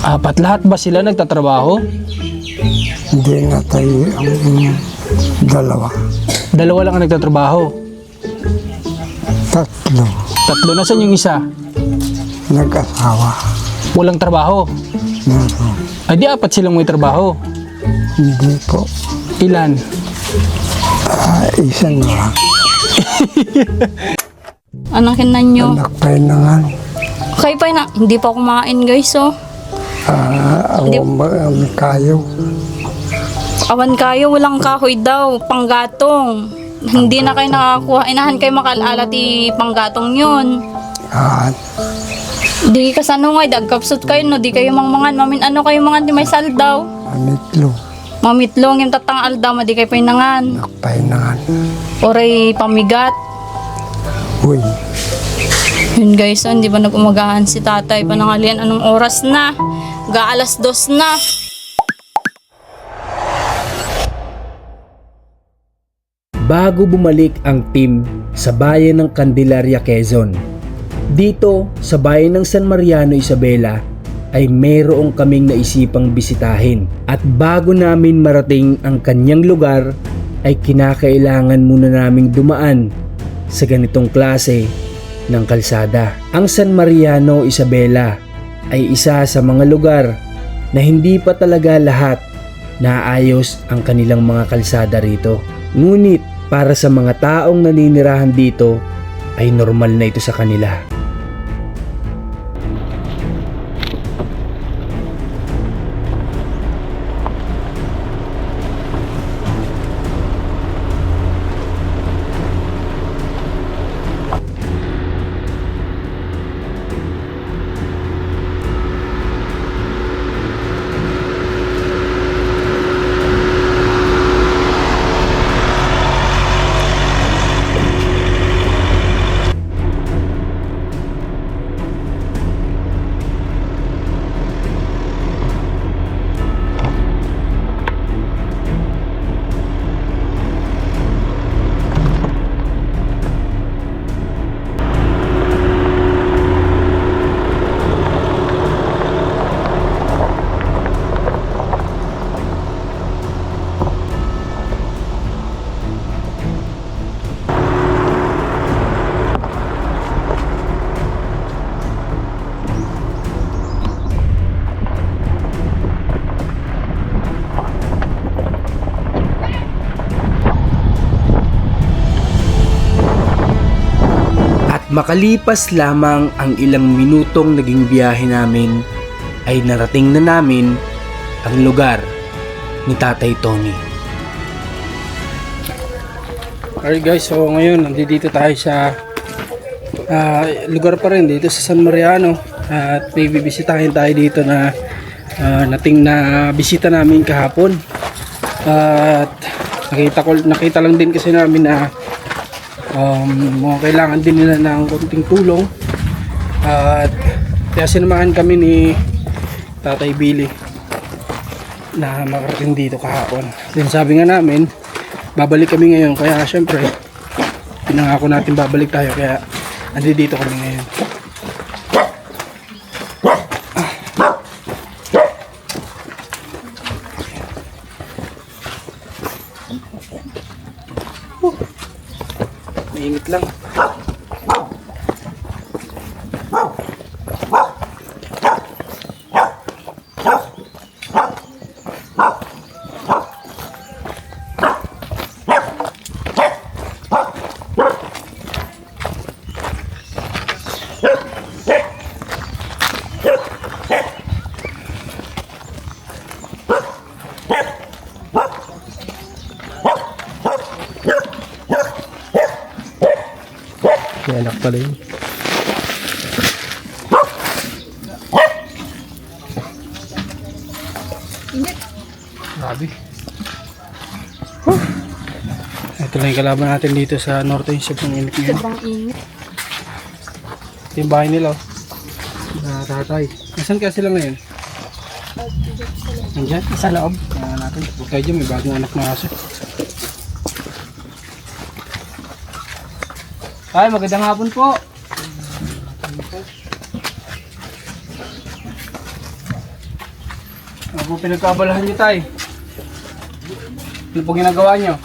Apat, lahat ba sila nagtatrabaho? Hindi na tayo ang dalawa. Dalawa lang ang nagtatrabaho. Tatlo. Tatlo, nasan yung isa? Nag-asawa. Walang trabaho. Meron. Ay di apat silang may trabaho. Hindi po. Ilan? Isa na lang. Anong kinan nyo? Anak pa yun na nga. Okay pa na. Hindi pa kumain guys oh. Awan ba ang kayo? Awan kayo, walang kahoy daw. Panggatong. Hindi na kayo nakakuha. Inahan kayo makalala ti panggatong yun. Di ka sa nungay, dagkapsot kayo no. Di kayo mangmangan. Mamin ano kayo mangan di may saldaw. Amitlo. Mamitlong yung tatang aldaw, di kayo painangan. Anak pa yun na nga. Oray pamigat. Uy. Yun guys, hindi ba nag-umagahan si tatay? Panangalian, anong oras na? Ga-alas 2 na. Bago bumalik ang team sa bayan ng Candelaria, Quezon, dito sa bayan ng San Mariano, Isabela ay mayroong kaming naisipang bisitahin. At bago namin marating ang kanyang lugar ay kinakailangan muna naming dumaan sa ganitong klase ng kalsada. Ang San Mariano, Isabela ay isa sa mga lugar na hindi pa talaga lahat naayos ang kanilang mga kalsada rito. Ngunit para sa mga taong naninirahan dito ay normal na ito sa kanila. Makalipas lamang ang ilang minutong naging biyahe namin ay narating na namin ang lugar ni Tatay Tony. Alright guys, so ngayon nandito tayo sa lugar pa rin dito sa San Mariano at may bibisitahin tayo dito na bisita namin kahapon at nakita lang din kasi namin na mga kailangan din nila ng konting tulong at kaya sinamahan kami ni Tatay Billy na makarating dito kahapon. Then sabi nga namin babalik kami ngayon, kaya syempre pinangako natin babalik tayo, kaya andito kami ngayon. Mainit lang. May anak pala yun. Grabe. Ito lang yung kalaban natin dito sa Norte. Sobrang init ngayon. Sobrang init. Ito yung bahay nila. Na tatay. Nasaan kaya sila ngayon? Nandiyan? Sa loob. Kaya natin. Huwag kayo dyan. May bagong anak na aso. Ay, magandang hapon po. Ano po pinagkabalahan niyo, tay? Ano po ginagawa niyo?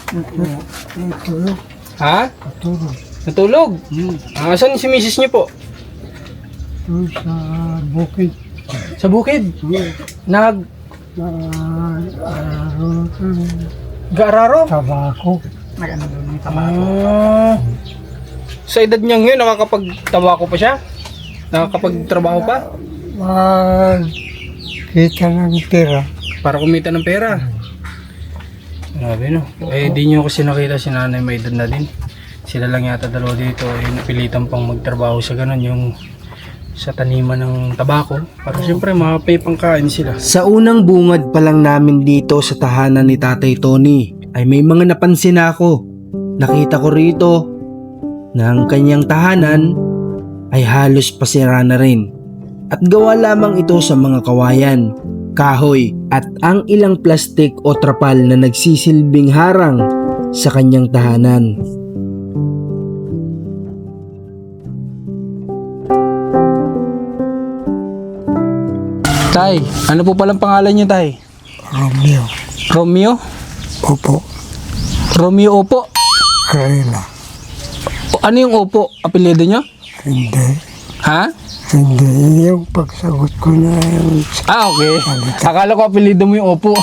Tulog. Ha? Tulog. Natulog? Saan si misis niyo po? Doon sa bukid. Sa bukid? Nag... Gararo? Tabako. Sa edad niya ngayon, nakakapagtabako pa siya? Nakakapagtrabaho pa? Kita ng tira. Para kumita ng pera. Grabe no. Eh di nyo kasi nakita si nanay may edad na din. Sila lang yata dalawa dito ay napilitan pang magtrabaho sa ganun yung sa taniman ng tabako. Para siyempre makapay pangkain sila. Sa unang bungad pa lang namin dito sa tahanan ni Tatay Tony ay may mga napansin ako. Nakita ko rito na ang kanyang tahanan ay halos pasira na rin. At gawa lamang ito sa mga kawayan, kahoy at ang ilang plastik o trapal na nagsisilbing harang sa kanyang tahanan. Tay, ano po palang pangalan niyo, tay? Romeo. Romeo? Opo. Romeo Opo? Kaila. Ano yung Opo? Apelyido niyo? Hindi. Ha? Hindi. Yung pagsagot ko na yung Okay. Akala ko apelyido mo yung Opo.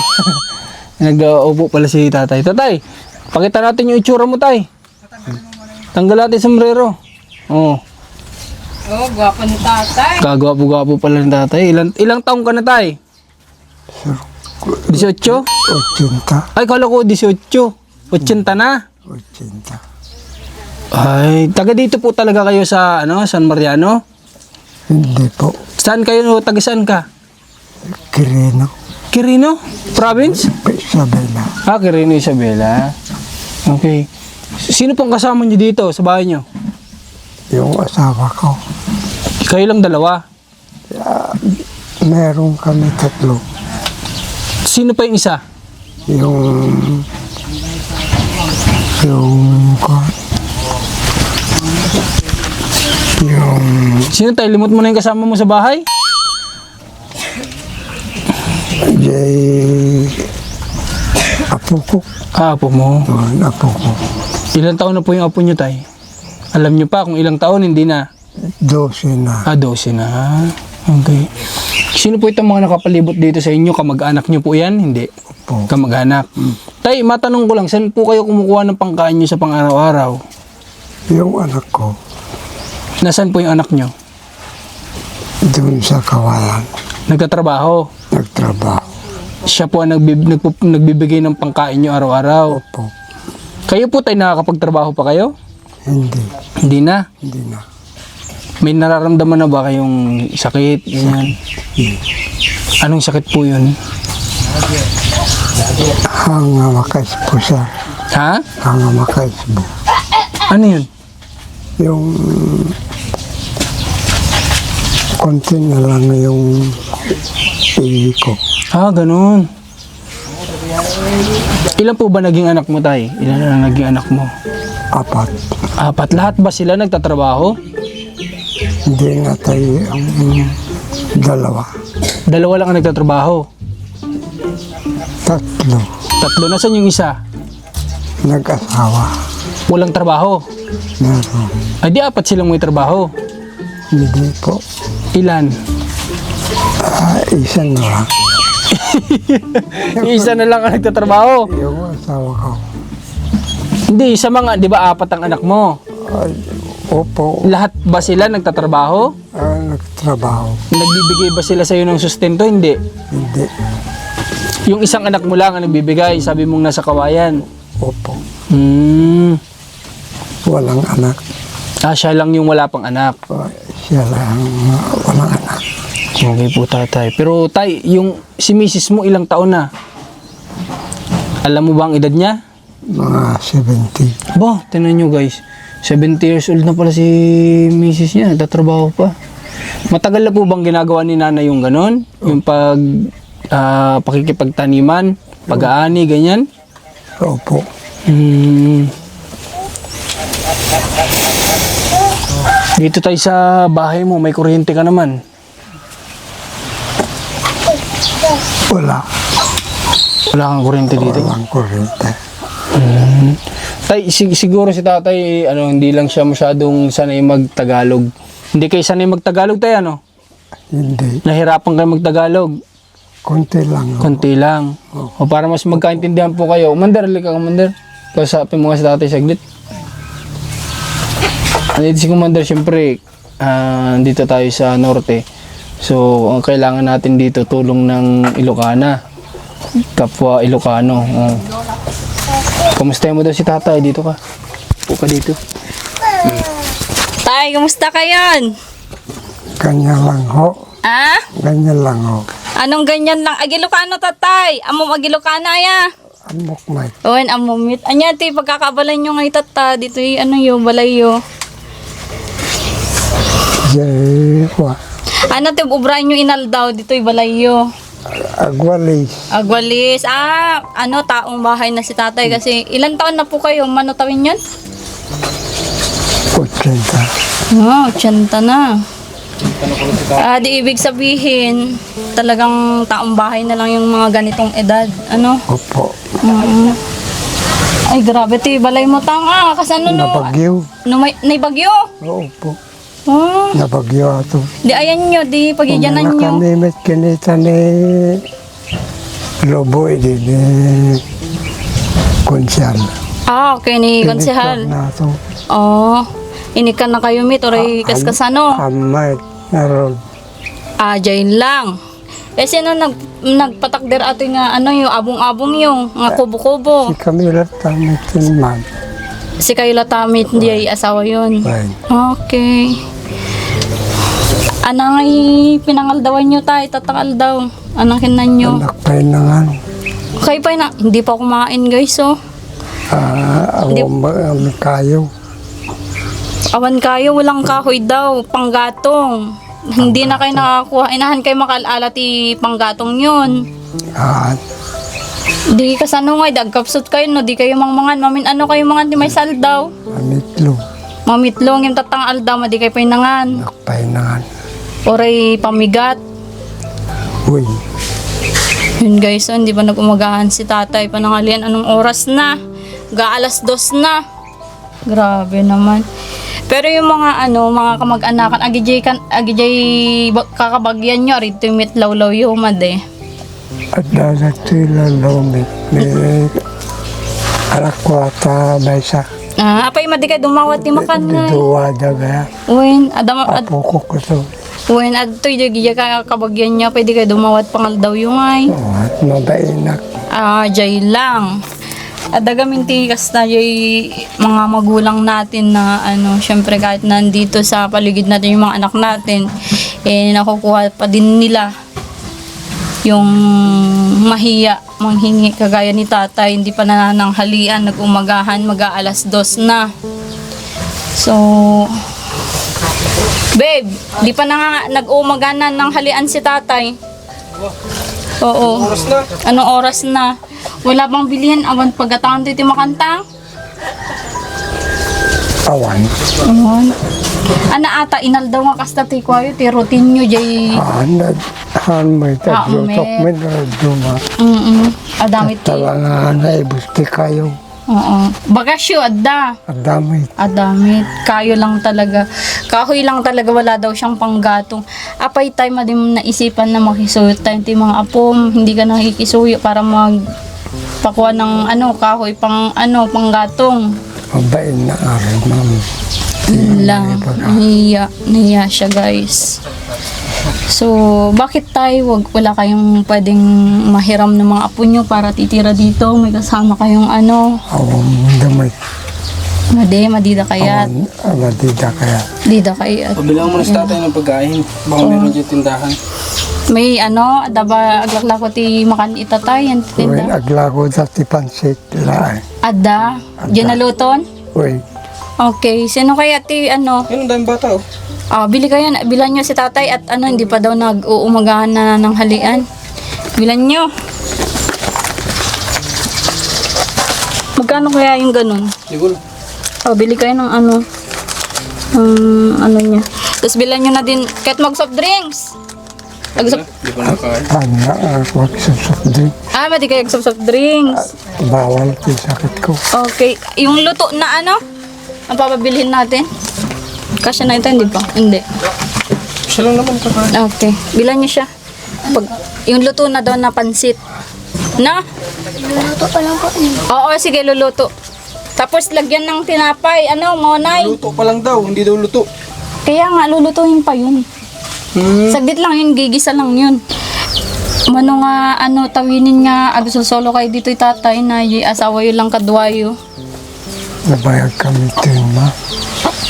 Nag-Opo pala si tatay. Tatay, pakita natin yung itsura mo, tay. Tanggal natin sombrero. Oh. Oh, gwapo ni tatay. Kagwapo-gwapo pala ng tatay. Ilang taong ka na, tay? 18? 80. Ay, kala ko 18. 80 na. 80. Ay, taga dito po talaga kayo sa San Mariano? Hindi po. Saan kayo? Taga saan ka? Quirino. Quirino? Province? Isabela. Quirino, Isabela. Okay. Sino pong kasama niyo dito sa bahay niyo? Yung asawa ko. Kayo lang dalawa. Meron kami 3. Sino pa yung isa? Yung Sino tayo? Limot mo na yung kasama mo sa bahay? apo ko. Apo mo. Apo ko. Ilang taon na po yung apo niyo, tay? Alam niyo pa kung ilang taon, hindi na? 12 na. 12 na. Okay. Sino po itong mga nakapalibot dito sa inyo? Kamag-anak niyo po yan? Hindi. Opo. Kamag-anak. Tay, matanong ko lang, saan po kayo kumukuha ng pangkain niyo sa pang-araw-araw? Yung anak ko, Nasaan po yung anak niyo? doon sa kawayan, Nagtatrabaho. nagtrabaho. Siya po ang nagbibigay ng pangkain niyo araw-araw. Opo. Kayo po tayo nakakapagtrabaho pa kayo? Hindi. Hindi na. Hindi na. May nararamdaman na ba kayong sakit? Ganyan. Anong sakit po yun? Hangamakais po siya. Ha? Hangamakais po. Ano yun? Yung konti na lang yung ihi ko. Ganun. Ilan po ba naging anak mo, tay? Ilan na naging anak mo? 4. 4. Lahat ba sila nagtatrabaho? Hindi na tayo ang 2. 2 lang ang nagtatrabaho. 3. 3. Nasaan yung isa? Nag-asawa. Walang trabaho. Meron. Ay di 4 silang may trabaho. Hindi po. Ilan? Isa na lang. Yung isa na lang ang nagtatrabaho. Yung asawa ko. Hindi, sa mga, di ba 4 ang anak mo? Opo. Lahat ba sila nagtatrabaho? Nagtrabaho. Nagbibigay ba sila sa'yo ng sustento? Hindi. Hindi. Yung isang anak mo lang ang nagbibigay, sabi mong nasa kawayan. Opo. Walang anak. Siya lang yung wala pang anak. Siya lang walang anak. Okay po, tatay. Pero tay, yung si misis mo ilang taon na? Alam mo ba ang edad niya? Mga 70. Bo, tinan nyo guys. 70 years old na pala si misis niya. Nagtatrabaho pa. Matagal na po bang ginagawa ni nanay yung ganon? Yung pakikipagtaniman, pag-aani, ganyan? Opo. Dito tayo sa bahay mo, may kuryente ka naman. Wala. Wala kang kuryente dito? Walang kuryente. Tay, siguro si tatay, hindi lang siya masyadong sanay magtagalog. Hindi kayo sanay magtagalog, tay, ano? Hindi. Nahirapan kayo magtagalog. Konti lang. Konti lang. O para mas magkaintindihan po kayo. Commander, halika Commander. Kausapin mo nga si tatay saglit. Andito si Commander, siyempre, dito tayo sa norte. So, ang kailangan natin dito, tulong ng Ilocana. Kapwa Ilocano. Kamusta mo daw si tatay? Dito ka. Upo ka dito. Tay, kumusta ka yan? Ganyan lang ho. Ah? Ganyan lang ho. Anong ganyan lang? Agilokano tatay. Amom agilokana ya. Amok may. Owen amomit. Anya ti pagkakabalay nyo ngay tata. Dito yung balay yo. Jay, Ano ti ubray nyo inaldaw dito yung balay yo. agwalis. Agwalis. Taong bahay na si tatay kasi ilan taon na po kayo? Manutawin yun? 80. 80 na. Di ibig sabihin, talagang taong bahay na lang yung mga ganitong edad. Ano? Opo. Ay, grabe ti. Balay mo tanga. Kasano no? Nabagyo. Naibagyo? Opo. Oh. Nabagyo ato. Di ayan nyo. Di pagidyanan nyo. Kanimit kinita ni Lobo di ni Konsyal. Okay ni konsehal. Na to. Oh. Inikan na kayo mit. Oray kaskasano. Amay. Naroon. Jail lang. Sino nagpatakder ato nga yung abong-abong yung nga kubo-kubo. Si Camila tamitin man. Si kayo latamit, hindi ay asawa yun. Right. Okay. Anang ay pinangaldawan nyo tayo, tatakal daw. Anang kinan nyo. Anak pa inangan. Okay pa na, hindi pa kumain guys, oh. Awang kayo. Awan kayo, walang kahoy daw, panggatong. Hindi na kayo nakakuha, inahan kayo makalala ti panggatong yun. Di kasano nga, dagkapsot kayo, no? Di kayo mangmangan. Mamin, kayo mangan, di may saldaw. Amitlo. Mamitlong yung tatang aldaw, di kayo painangan. Anak pa inangan. Oray pamigat. Uy. Yun guys, hindi pa nag-umagahan si tatay. Panangalian, anong oras na? Ga-alas 2 na. Grabe naman. Pero yung mga mga kamag-anakan, agijay kakabagyan nyo, rito yung mitlawlaw yung made. At dalat sila lumit. May alakwata may sak. Apay madi kayo dumawat ni makan nga. Duwa daga. Uwin, Apo ko to. uwin, adto'y jagija kakabagyan niya, pwede kayo dumawat pangal daw yung ay. At mabainak. Jay lang. At dagaminti kasta yung mga magulang natin na syempre kahit nandito sa paligid natin yung mga anak natin, nakukuha pa din nila yung mahiya, manghingi kagaya ni tatay, hindi pa nanananghalian, nag-umagahan, mag-aalas 2 na. So, babe, di pa nag-umagahan ng halian si tatay. Oo. Anong oras na? Wala bang bilihan? Awan pagkataon dito makantang? Awan. Awan. Ata, inal daw nga kasta ti kwayo, ti routine nyo, jay... May taglutok, may duma. Adamit ti. Talangan na ibusti kayo. Oo. Bagasyo, adda. Adamit. Adamit. Kayo lang talaga. Kahoy lang talaga, wala daw siyang panggatong. Apay tayo madim naisipan na makisuyo tayo ti mga apom. Hindi ka nakikisuyo para magpakuha ng kahoy panggatong. Mabain na araw, ma'am. Lang. Nahiya siya, guys. So, bakit tayo wala kayong pwedeng mahiram ng mga apo nyo para titira dito? May kasama kayong Awang damay. madida kayat. Madida kaya. Dida kayat. Pabilang mo na sa tatay ng pagkain. Baka meron dyan tindahan. May adaba aglaklako ti makan itatay yan Uy, tinda. aglago sa tipansit lang. Adda, diyan naluton? Uy, Okay, sino kaya ti Yun ang daming bata, oh. bili kayo, bilan nyo si tatay at hindi pa daw nag-uumagahan na ng halian. Bilan nyo. Magkano kaya yung ganun? Siguro. Bili kayo ng niya. Tapos bilan nyo na din, kahit mag soft drinks. Di ba nakain? Paano na ako soft drink? Mati kayo soft drinks. Bawal yung sakit ko. Okay. Yung luto na ano? Ang papabilhin natin? Kasya na ito, hindi pa? Hindi. Siya lang naman kakain. Okay. Bilan niyo siya. Yung luto na daw na pansit. Na? Luluto pa lang po. Oo, sige, luluto. Tapos lagyan ng tinapay. Ano, monay? Luto pa lang daw, hindi daw luto. Kaya nga, lulutuin pa yun. Saglit lang yun, gigisa lang yun. Mano nga, tawinin nga, agsusolo kayo dito tatay na asawa yun lang kadwayo. Nabayag kami ma.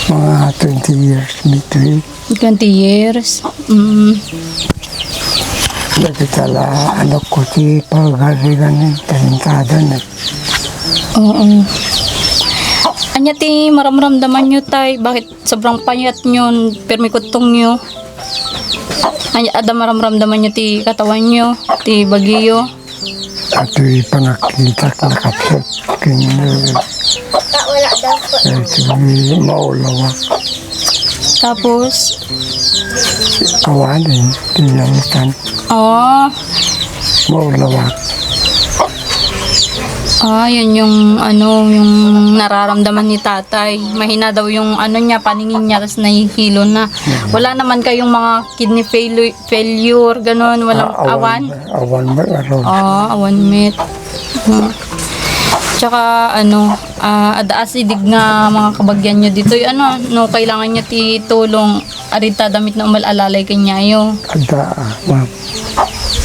Mga 20 years midway. 20 years. Nagkitala ko si pagaligan ng talintada na. Oo. Anya ti maramdaman nyo tay, bakit sobrang payat nyo, permikutong nyo? Anya ada maramdaman nyo ti katawan nyo, ti bagiyo? At yung pangakita nakapsot. Wala daw po. Ito maulawa. Tapos, Kawanin, tinamitan. Maulawa. Yun yung yung nararamdaman ni tatay. Mahina daw yung niya, paningin niya, tapos nahihilo na. Wala naman kayong mga kidney failure, ganun, walang awan? Awan mo araw. Awan met. Tsaka adaasidig nga mga kabagyan nyo dito. No, kailangan nyo ti tulong arita damit na umalalalay kanyayo. Ada, ma'am.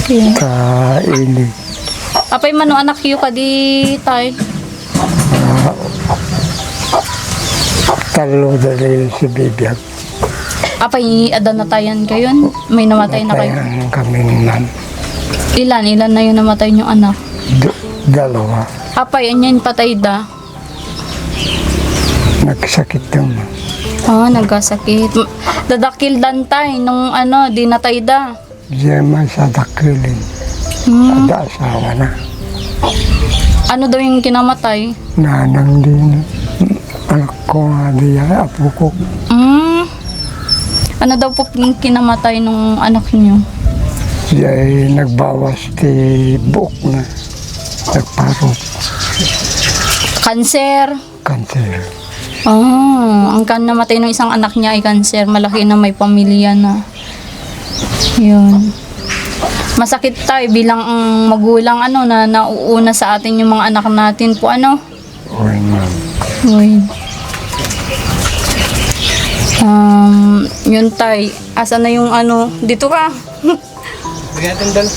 Okay. Kaili. Apay mano anak yu ka di tay? Talo dali si bibiyag. Apay ada natayan kayo? May namatay na kayo? Tayan kami ma'am. Ilan na yung namatay yung anak? Dalawa. Apay, anyan patay da? Nagsakit yung Nagkasakit. Dadakil dantay nung di natay da. Diyan man sa dakilin. Ada asawa na. Ano daw yung kinamatay? Nanang din. Anak ko nga diya, apo ko. Ano daw po yung kinamatay nung anak niyo? Diya ay nagbawas ti buok na. Nagparot. Kanser. Kanser. Ang namatay ng isang anak niya ay kanser. Malaki na may pamilya na. Yun. Masakit tayo bilang magulang na nauuna sa atin yung mga anak natin po Uy, ma'am. Uy. Yun tay. Asa na yung dito ka? Bigyan natin dala.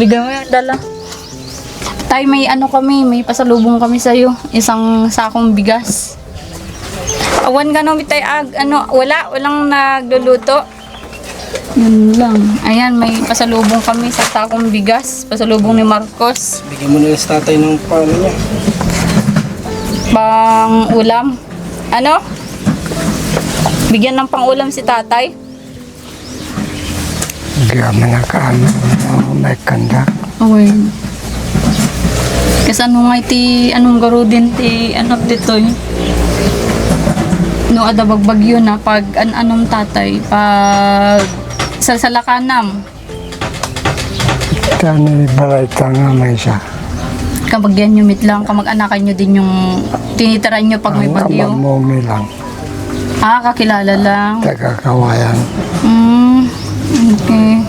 Bigyan mo yung dala. Tay, may kami, may pasalubong kami sa'yo. Isang sakong bigas. Awan ka no, tay, walang nagluluto. Yun lang. Ayan, may pasalubong kami sa sakong bigas. Pasalubong ni Marcos. Bigyan mo na lang sa tatay ng paano niya. Pang-ulam. Bigyan ng pang-ulam si tatay. Diya man nakaano. May kanda. Okay. Kasi nga anong garo din dito no ada bagbagyo na pag anong tatay pag salsalakanam Tani balay tanga may siya. kabagyan nyo mit lang kamag-anakan nyo din yung tinitiran nyo pag may Ang bagyo. amamumi lang. Kakilala lang. Taga-kawayan. Okay.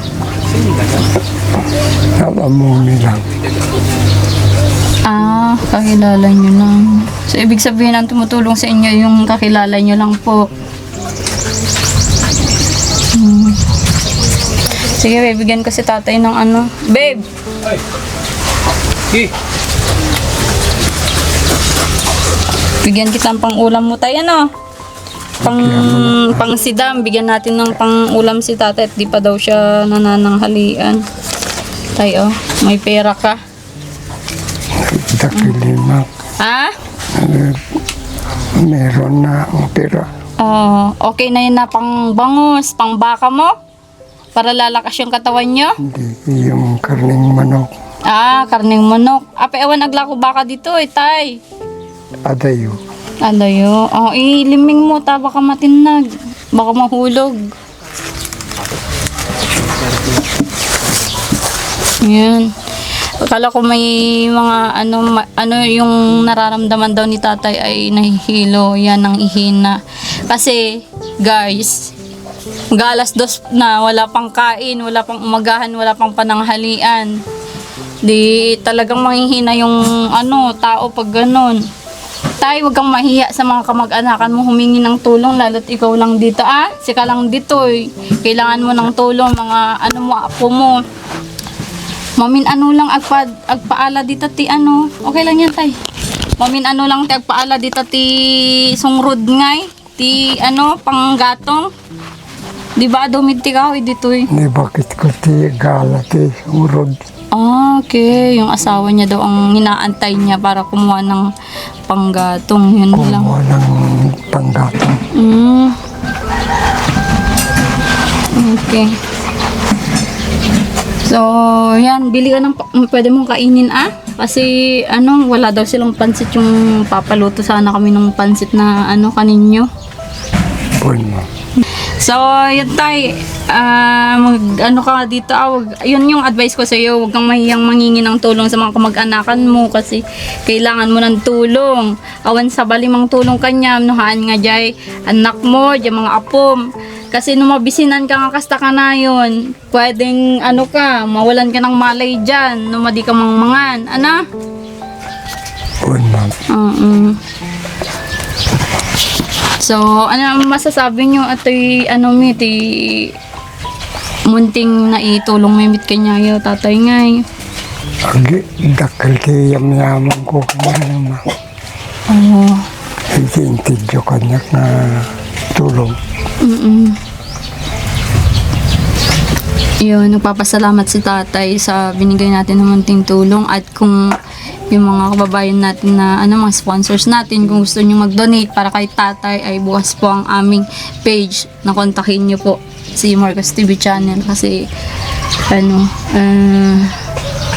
Amamumi lang. Kakilala nyo lang. So, ibig sabihin ang tumutulong sa inyo yung kakilala nyo lang po. Sige, bibigyan ko si tatay ng Babe! Hey. Bigyan kita ng pang-ulam mo tayo, Pang sidam, bigyan natin ng pang-ulam si tatay at di pa daw siya nanananghalian. Tayo, may pera ka. Dakilima. Meron na ang pera. Okay na yun na pang bangus, pang baka mo? Para lalakas yung katawan nyo? Hindi yung karning manok. Karning manok. Ewan aglako baka dito tay. Adayo. Adayo. Iliming mo baka matinag. Baka mahulog. Ayan. Akala ko may mga ano yung nararamdaman daw ni tatay ay nahihilo. Yan ang ihina. Kasi, guys, mag-alas 2 na, wala pang kain, wala pang umagahan, wala pang pananghalian. Di talagang manghihina yung tao pag ganun. Tay, huwag kang mahiya sa mga kamag-anakan mo humingi ng tulong, lalo't ikaw lang dito. Sika lang dito eh. Kailangan mo ng tulong, mga mo, apo mo. Mamin lang agpaala dito ti okay lang yan tay. Mamin lang ti agpaala dito ti sungrod ngay, ti panggatong. Di ba dumid ti kahoy dito eh. Ni bakit ko ti gala ti urod. Okay. Yung asawa niya daw ang inaantay niya para kumuha ng panggatong. Yun lang. Kumuha ng panggatong. Okay. So, yan. Bili ka ng pwede mong kainin kasi wala daw silang pansit yung papaluto sana kami ng pansit na kaninyo. Bueno. So, yun tay, ka dito, yun yung advice ko sa iyo, huwag kang mahiyang mangingi ng tulong sa mga kamag-anakan mo kasi kailangan mo ng tulong. Awan sa balimang tulong kanya, nuhaan nga jay anak mo, jay mga apom. Kasi nung mabisinan ka nga kasta ka na yun, pwedeng mawalan ka ng malay dyan, nung madi ka mangmangan. Bueno. So, ano masasabi nyo ito'y munting naitulong memit kanya yo tatay ngay. Agi, dakal ti yaman ko kanya naman. Oo. Intidyo kanya na tulong. Yun, nagpapasalamat si tatay sa binigay natin ng munting tulong at kung yung mga kababayan natin na mga sponsors natin, kung gusto nyo mag-donate para kay tatay ay bukas po ang aming page na kontakin nyo po si Marcos TV channel kasi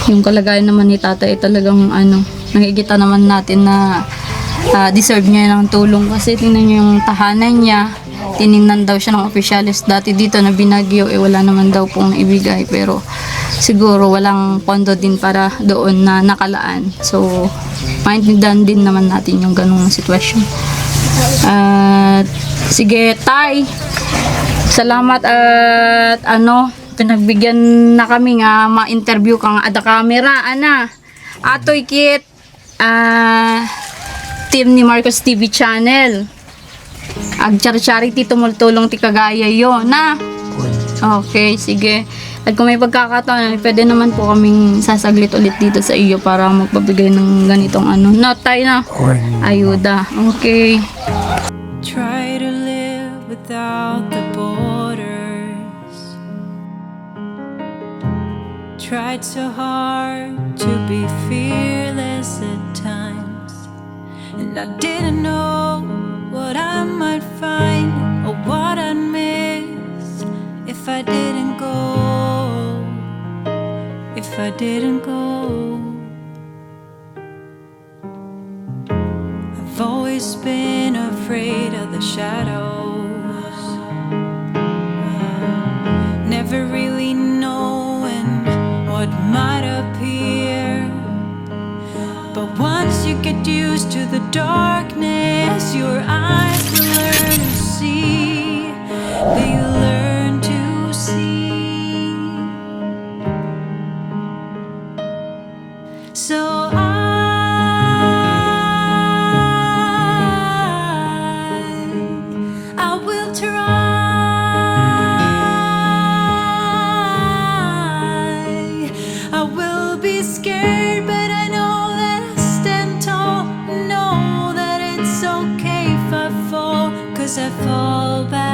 yung kalagayan naman ni tatay talagang nakikita naman natin na deserve niya ng tulong kasi tingnan nyo yung tahanan niya, tiningnan daw siya ng opisyalis dati dito na binagyo, wala naman daw pong ibigay pero siguro walang pondo din para doon na nakalaan. So, maintindihan din naman natin yung ganung sitwasyon. Sige, tay. Salamat at pinagbigyan na kami nga ma-interview ka nga ada camera, Atoy kit team ni Marcos TV channel. Charity tumultulong ti kagaya yo, Okay, sige. At kung may pagkakataon, pwede naman po kaming sasaglit ulit dito sa iyo para magpabigay ng ganitong tayo na ayuda. Okay. Try to live without the borders. Tried so hard to be fearless at times, and I didn't know what I might find or what I'd miss if I didn't go. If I didn't go. I've always been afraid of the shadows, never really knowing what might appear. But once you get used to the darkness, your eyes will learn to see. They learn to see. So I will try. I will be scared, but I know that I stand tall. Know that it's okay if I fall, 'cause I fall back.